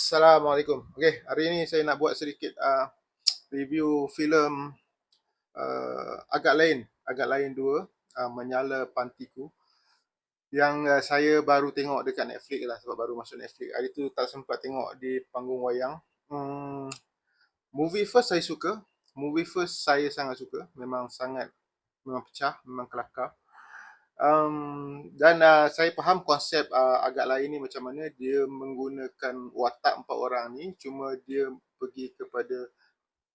Assalamualaikum. Okey, hari ini saya nak buat sedikit review filem Agak Lain 2, Menyala Pantiku yang saya baru tengok dekat Netflix lah sebab baru masuk Netflix. Hari tu tak sempat tengok di panggung wayang. Hmm, movie first saya suka. Movie first saya sangat suka. Memang pecah, memang kelakar. Dan saya faham konsep Agak Lain ni macam mana dia menggunakan watak empat orang ni, cuma dia pergi kepada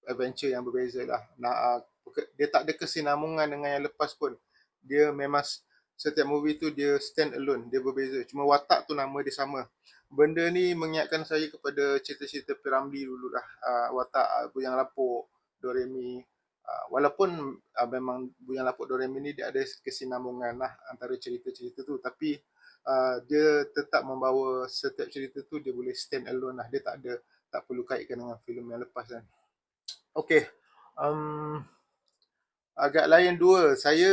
adventure yang berbeza lah. Dia tak ada kesinambungan dengan yang lepas pun. Dia memang setiap movie tu dia stand alone, dia berbeza. Cuma watak tu nama dia sama. Benda ni mengingatkan saya kepada cerita-cerita Piramli dulu lah. Watak Bujang Lapuk, Doremi. Walaupun memang Bujang Lapuk Doremi ni dia ada kesinambungan lah antara cerita-cerita tu. Tapi dia tetap membawa setiap cerita tu dia boleh stand alone lah. Dia tak perlu kaitkan dengan filem yang lepas kan. Okey. Um, Agak Lain 2. Saya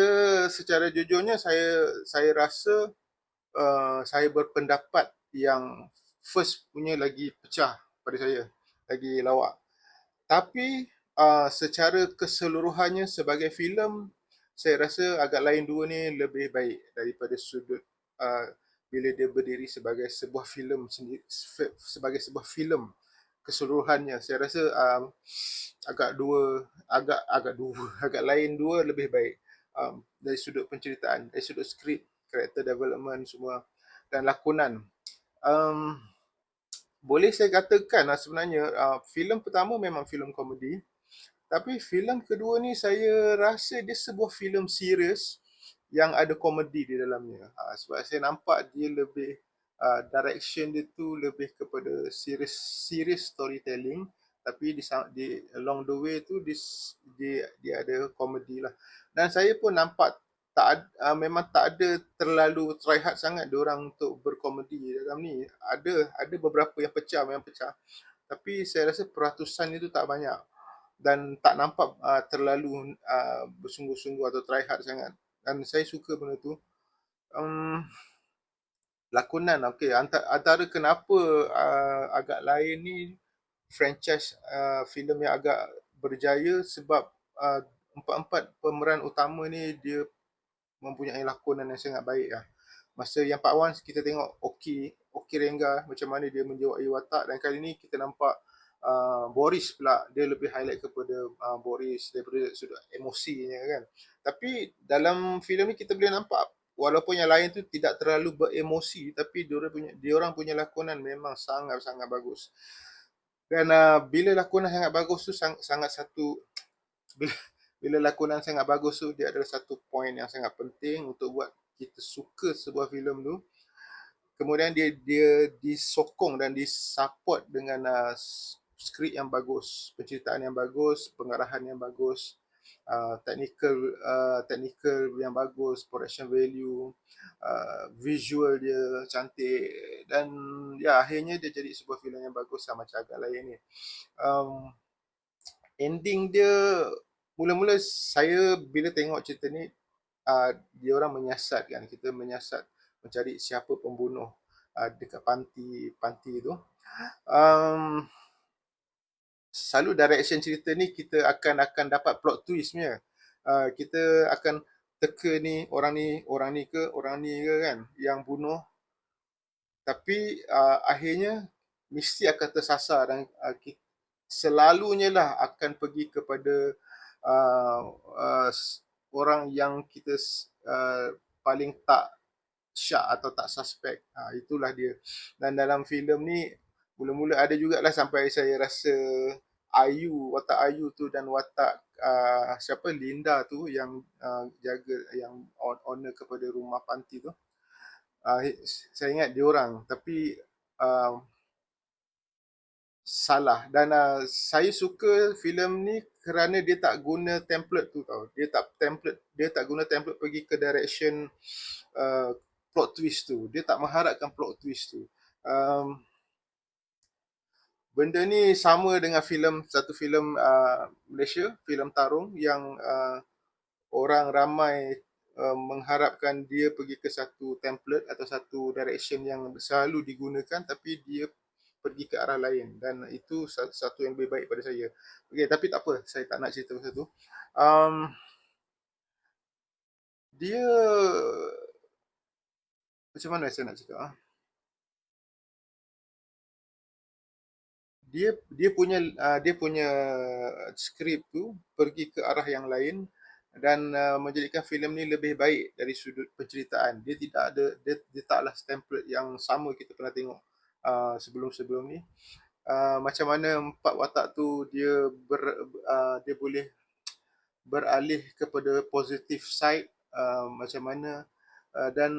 secara jujurnya saya rasa saya berpendapat yang first punya lagi pecah pada saya, lagi lawak. Tapi secara keseluruhannya sebagai filem, saya rasa Agak Lain 2 ni lebih baik daripada sudut uh, bila dia berdiri sebagai sebuah filem sendiri, sebagai sebuah filem keseluruhannya. Saya rasa agak dua agak lain dua lebih baik, dari sudut penceritaan, dari sudut skrip, character development semua dan lakonan. um, Boleh saya katakan sebenarnya filem pertama memang filem komedi, tapi filem kedua ni saya rasa dia sebuah filem serius yang ada komedi di dalamnya. Sebab saya nampak dia lebih direction dia tu lebih kepada serious storytelling, tapi di along the way tu dia ada komedi lah. Dan saya pun nampak memang tak ada terlalu try hard sangat diorang untuk berkomedi dalam ni. Ada beberapa yang pecah, memang pecah. Tapi saya rasa peratusan itu tak banyak dan tak nampak terlalu bersungguh-sungguh atau try hard sangat. Dan saya suka benda tu. Um, Lakonan, okey. Antara kenapa Agak Lain ni franchise filem yang agak berjaya sebab empat-empat pemeran utama ni dia mempunyai lakonan yang sangat baik lah. Masa yang Part 1 kita tengok Oki Rengga macam mana dia menjiwai watak, dan kali ni kita nampak Boris pula dia lebih highlight kepada Boris daripada sudut emosinya kan. Tapi dalam filem ni kita boleh nampak walaupun yang lain tu tidak terlalu beremosi, tapi dia orang punya lakonan memang sangat-sangat bagus. Dan bila lakonan sangat bagus tu sangat satu bila, bila lakonan sangat bagus tu dia adalah satu poin yang sangat penting untuk buat kita suka sebuah filem tu. Kemudian dia disokong dan disupport dengan skrip yang bagus, penceritaan yang bagus, pengarahan yang bagus, technical yang bagus, production value, visual dia cantik, dan ya akhirnya dia jadi sebuah filem yang bagus sama macam Agak Lain ni. Um, Ending dia mula-mula saya bila tengok cerita ni, dia orang menyiasat kan, kita menyiasat mencari siapa pembunuh dekat panti tu. Um, Selalu direction cerita ni kita akan dapat plot twistnya. Kita akan teka orang ni ke kan yang bunuh, tapi akhirnya mesti akan tersasar dan selalunya lah akan pergi kepada uh, uh, orang yang kita paling tak syak atau tak suspek. Itulah dia. Dan dalam filem ni mula-mula ada jugalah sampai saya rasa watak Ayu tu dan watak siapa Linda tu yang jaga, yang owner kepada rumah panti tu. Saya ingat dia orang, tapi uh, salah. Dan saya suka filem ni kerana dia tak guna template tu tau. Dia tak guna template pergi ke direction uh, plot twist tu. Dia tak mengharapkan plot twist tu. Um, Benda ni sama dengan satu filem Malaysia, filem Tarung yang orang ramai mengharapkan dia pergi ke satu template atau satu direction yang selalu digunakan, tapi dia pergi ke arah lain, dan itu satu yang lebih baik pada saya. Okey, tapi tak apa, saya tak nak cerita pasal tu. Um, dia macam mana saya nak cakap? Dia punya skrip tu pergi ke arah yang lain, dan menjadikan filem ni lebih baik dari sudut penceritaan. Dia tidak ada, dia taklah template yang sama kita pernah tengok sebelum-sebelum ni. Macam mana empat watak tu dia boleh beralih kepada positive side, macam mana, dan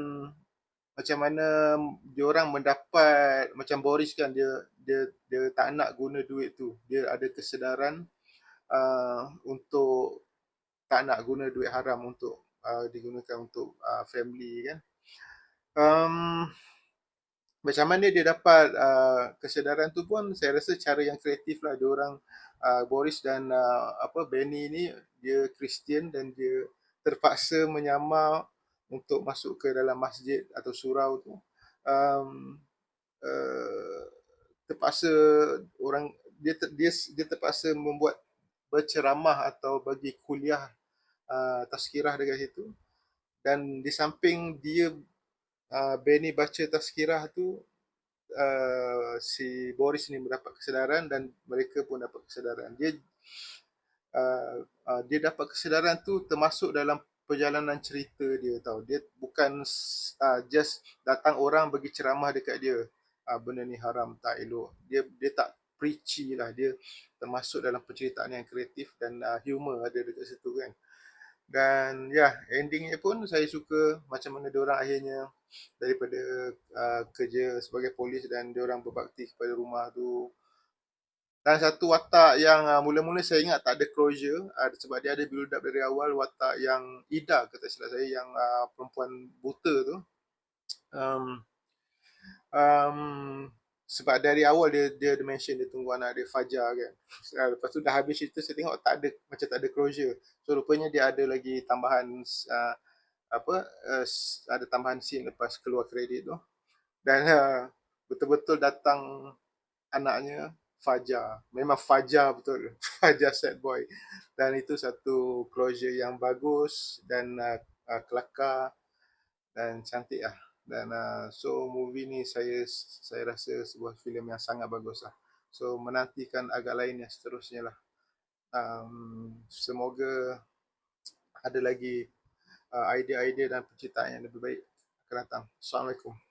macam mana diorang mendapat, macam Boris kan, dia tak nak guna duit tu, dia ada kesedaran untuk tak nak guna duit haram untuk digunakan untuk family kan. um, Macam mana dia dapat kesedaran tu pun saya rasa cara yang kreatif lah diorang. Boris dan Benny ni dia Kristian, dan dia terpaksa menyamar untuk masuk ke dalam masjid atau surau tu. um, uh, Terpaksa orang, dia terpaksa membuat berceramah atau bagi kuliah tazkirah dekat situ. Dan di samping dia Benny baca tazkirah tu, si Boris ni mendapat kesedaran, dan mereka pun dapat kesedaran. Dia dapat kesedaran tu termasuk dalam perjalanan cerita dia, tahu. Dia bukan just datang orang bagi ceramah dekat dia, benda ni haram, tak elok. Dia tak preachy lah, dia termasuk dalam penceritaan yang kreatif, dan humor ada dekat situ kan. Dan ya, endingnya pun saya suka macam mana diorang akhirnya daripada kerja sebagai polis, dan diorang berbakti kepada rumah tu. Dan satu watak yang mula-mula saya ingat tak ada closure, sebab dia ada build up dari awal, watak yang Ida, kata silap saya, yang perempuan buta tu. um, um, Sebab dari awal dia ada mention dia tunggu anak dia Fajar kan. Lepas tu dah habis cerita, saya tengok tak ada, macam tak ada closure. So rupanya dia ada lagi tambahan, apa uh, ada tambahan scene lepas keluar kredit tu. Dan betul-betul datang anaknya Fajar. Memang Fajar betul. Fajar sad boy. Dan itu satu closure yang bagus, dan kelakar dan cantik lah. Dan so movie ni saya rasa sebuah filem yang sangat bagus lah. So menantikan agak lain yang seterusnya lah. Semoga ada lagi idea-idea dan penceritaan yang lebih baik akan datang. Assalamualaikum.